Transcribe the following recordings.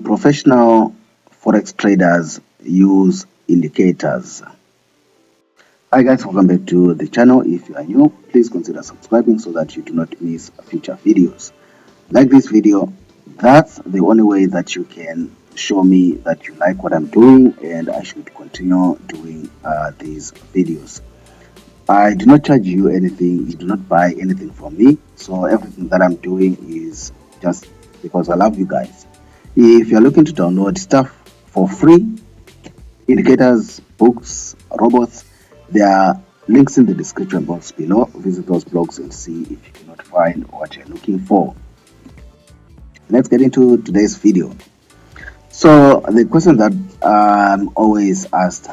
professional forex traders use indicators? Hi guys, welcome back to the channel. If you are new, please consider subscribing so that you do not miss future videos. Like this video, that's the only way that you can show me that you like what I'm doing and I should continue doing these videos. I do not charge you anything, you do not buy anything from me, so everything that I'm doing is just because I love you guys. If you're looking to download stuff for free, indicators, books, robots, there are links in the description box below. Visit those blogs and see if you cannot find what you're looking for. Let's get into today's video. So the question that I'm always asked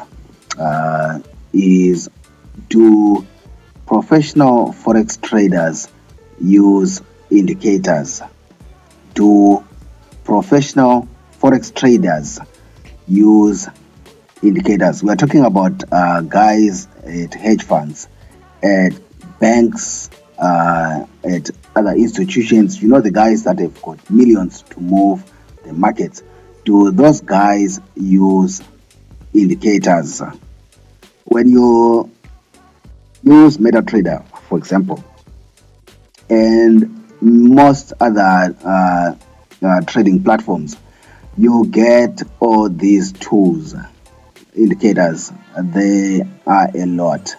is, do professional forex traders use indicators? Do professional forex traders use indicators? We are talking about guys at hedge funds, at banks, at other institutions. You know, the guys that have got millions to move the markets. Do those guys use indicators? When you use MetaTrader, for example, and most other trading platforms, you get all these tools, indicators. They are a lot.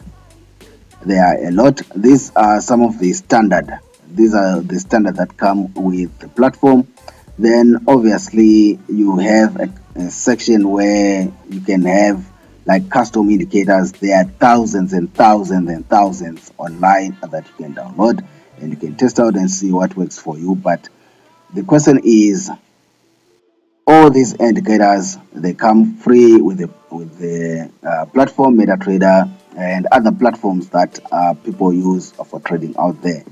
These are some of the standard. These are the standard that come with the platform. Then obviously you have a section where you can have like custom indicators. There are thousands and thousands and thousands online that you can download and you can test out and see what works for you. But the question is, all these indicators, they come free with the platform MetaTrader and other platforms that people use for trading out there.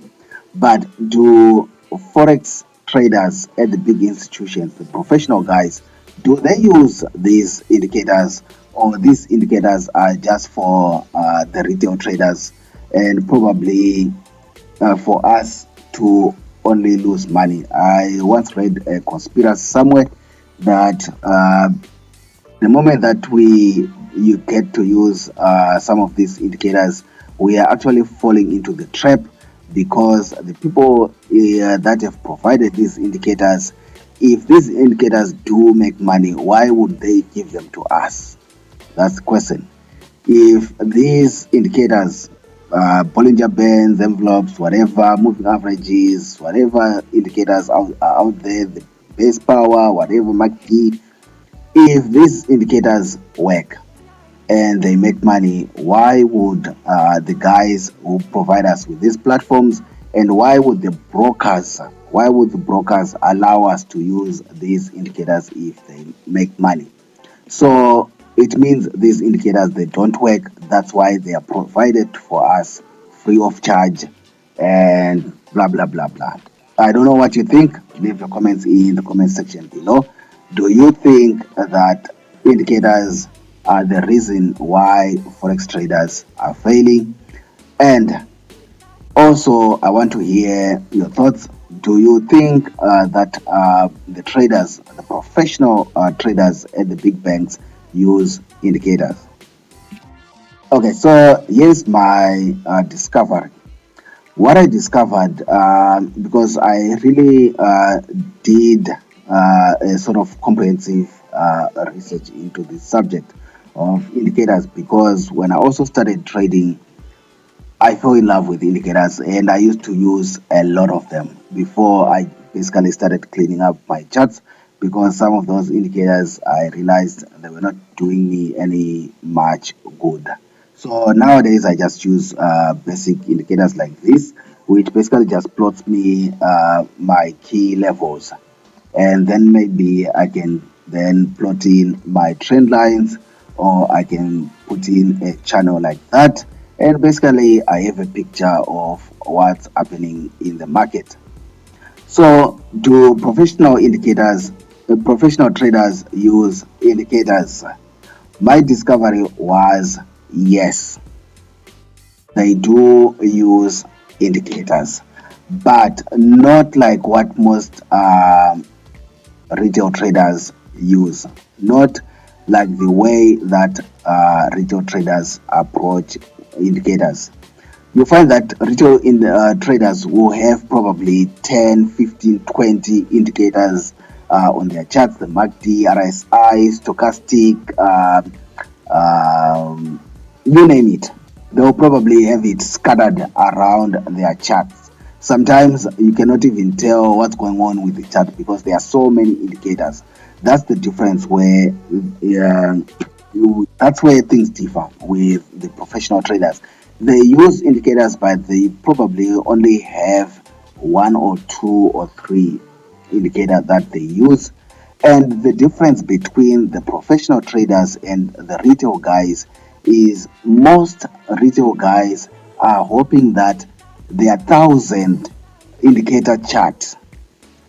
But do forex traders at the big institutions, the professional guys, do they use these indicators, or these indicators are just for the retail traders and probably for us to only lose money? I once read a conspiracy somewhere that the moment that you get to use some of these indicators, we are actually falling into the trap, because the people that have provided these indicators, if these indicators do make money, why would they give them to us? That's the question. If these indicators, Bollinger Bands, envelopes, whatever, moving averages, whatever indicators out there, the base power, whatever, MACD, if these indicators work and they make money, why would the guys who provide us with these platforms, and why would the brokers allow us to use these indicators if they make money? So it means these indicators, they don't work. That's why they are provided for us free of charge and blah blah blah blah. I don't know what you think. Leave your comments in the comment section below. Do you think that indicators are the reason why forex traders are failing? And also, I want to hear your thoughts. Do you think that the traders, the professional traders at the big banks, use indicators? Okay, so here's my discovery. What I discovered, because I really did a sort of comprehensive research into this subject of indicators, because when I also started trading, I fell in love with indicators and I used to use a lot of them before I basically started cleaning up my charts, because some of those indicators I realized they were not doing me any much good. So nowadays I just use basic indicators like this, which basically just plots me my key levels, and then maybe I can then plot in my trend lines, or I can put in a channel like that, and basically I have a picture of what's happening in the market. So do professional traders use indicators? My discovery was yes, they do use indicators, but not like what most retail traders use, not like the way that retail traders approach indicators. You find that retail traders will have probably 10, 15, 20 indicators on their charts: the MACD, RSI, stochastic, you name it. They'll probably have it scattered around their charts. Sometimes you cannot even tell what's going on with the chart because there are so many indicators. That's the difference where that's where things differ with the professional traders. They use indicators, but they probably only have one or two or three indicators that they use. And the difference between the professional traders and the retail guys is most retail guys are hoping that their 1,000 indicator chart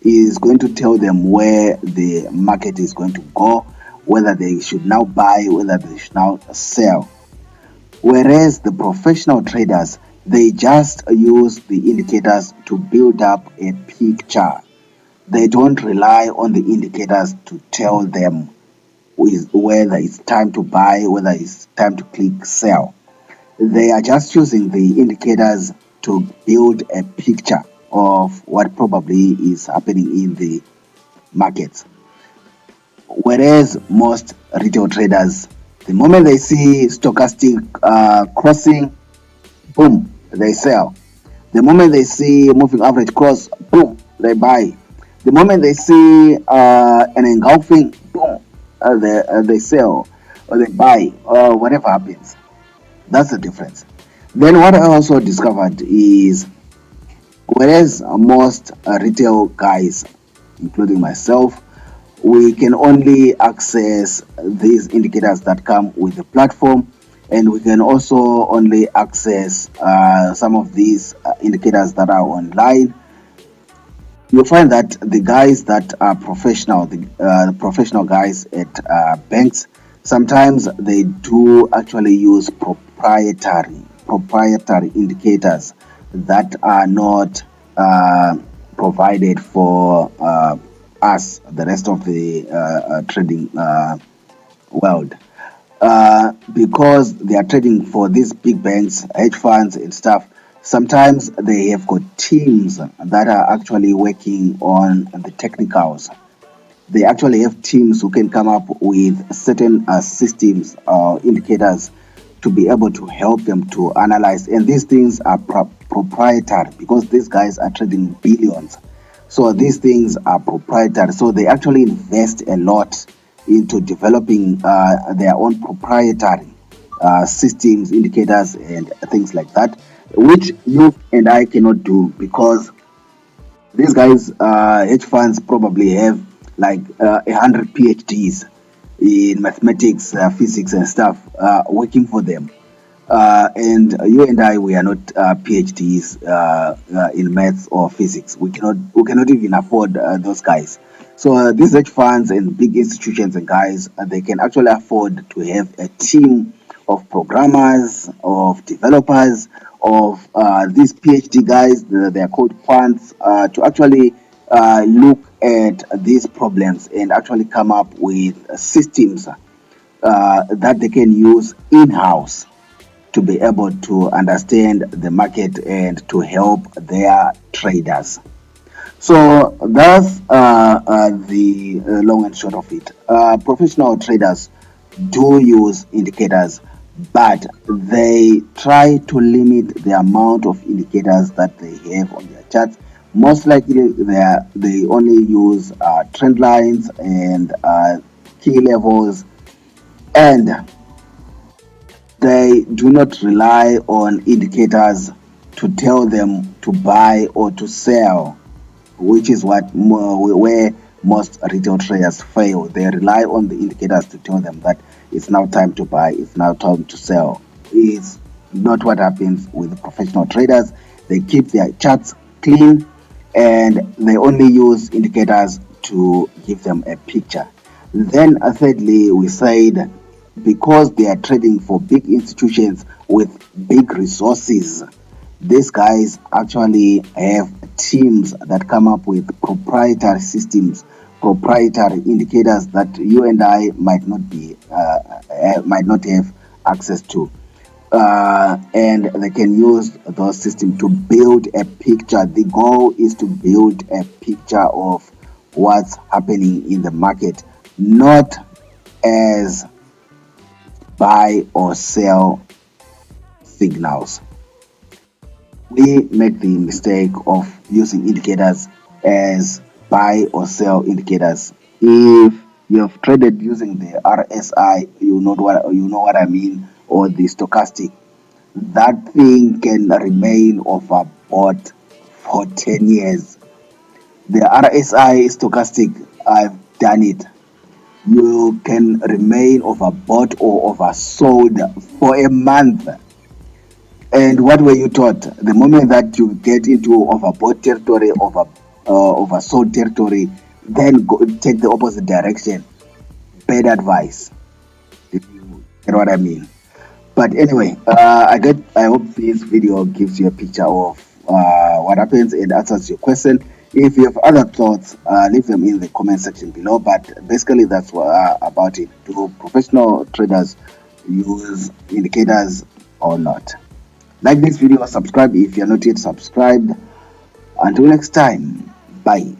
is going to tell them where the market is going to go, whether they should now buy, whether they should now sell. Whereas the professional traders, they just use the indicators to build up a picture. They don't rely on the indicators to tell them whether it's time to buy, whether it's time to click sell. They are just using the indicators to build a picture of what probably is happening in the markets. Whereas most retail traders, the moment they see stochastic crossing, boom, they sell. The moment they see moving average cross, boom, they buy. The moment they see an engulfing, boom, they sell or they buy or whatever happens. That's the difference. Then what I also discovered is whereas most retail guys, including myself, we can only access these indicators that come with the platform, and we can also only access some of these indicators that are online. You'll find that the guys that are professional, the professional guys at banks, sometimes they do actually use proprietary indicators that are not provided for us, the rest of the trading world. Because they are trading for these big banks, hedge funds, and stuff. Sometimes they have got teams that are actually working on the technicals. They actually have teams who can come up with certain systems or indicators to be able to help them to analyze. And these things are proprietary because these guys are trading billions. So these things are proprietary. So they actually invest a lot into developing their own proprietary systems, indicators, and things like that, which you and I cannot do because these guys, hedge funds, probably have like 100 PhDs in mathematics, physics, and stuff working for them. And you and I, we are not PhDs in maths or physics. We cannot even afford those guys. So these hedge funds and big institutions and guys, they can actually afford to have a team of programmers, of developers, of these PhD guys. They are called quants to actually look at these problems and actually come up with systems that they can use in-house to be able to understand the market and to help their traders. So that's the long and short of it. Professional traders do use indicators, but they try to limit the amount of indicators that they have on their charts. Most likely, they only use trend lines and key levels, and they do not rely on indicators to tell them to buy or to sell, which is where most retail traders fail. They rely on the indicators to tell them that it's now time to buy, it's now time to sell. It's not what happens with professional traders. They keep their charts clean and they only use indicators to give them a picture. Then thirdly, we said because they are trading for big institutions with big resources, these guys actually have teams that come up with proprietary systems, proprietary indicators that you and I might not have access to. And they can use those systems to build a picture. The goal is to build a picture of what's happening in the market, not as buy or sell signals. We make the mistake of using indicators as buy or sell indicators. If you have traded using the RSI, you know what I mean, or the stochastic, that thing can remain overbought for 10 years. The RSI stochastic, I've done it. You can remain overbought or oversold for a month. And what were you taught? The moment that you get into overbought territory, oversold territory, then go, take the opposite direction. Bad advice. If you get what I mean. But anyway, I hope this video gives you a picture of what happens and answers your question. If you have other thoughts, leave them in the comment section below. But basically, that's about it. Do professional traders use indicators or not? Like this video, subscribe if you're not yet subscribed. Until next time, bye.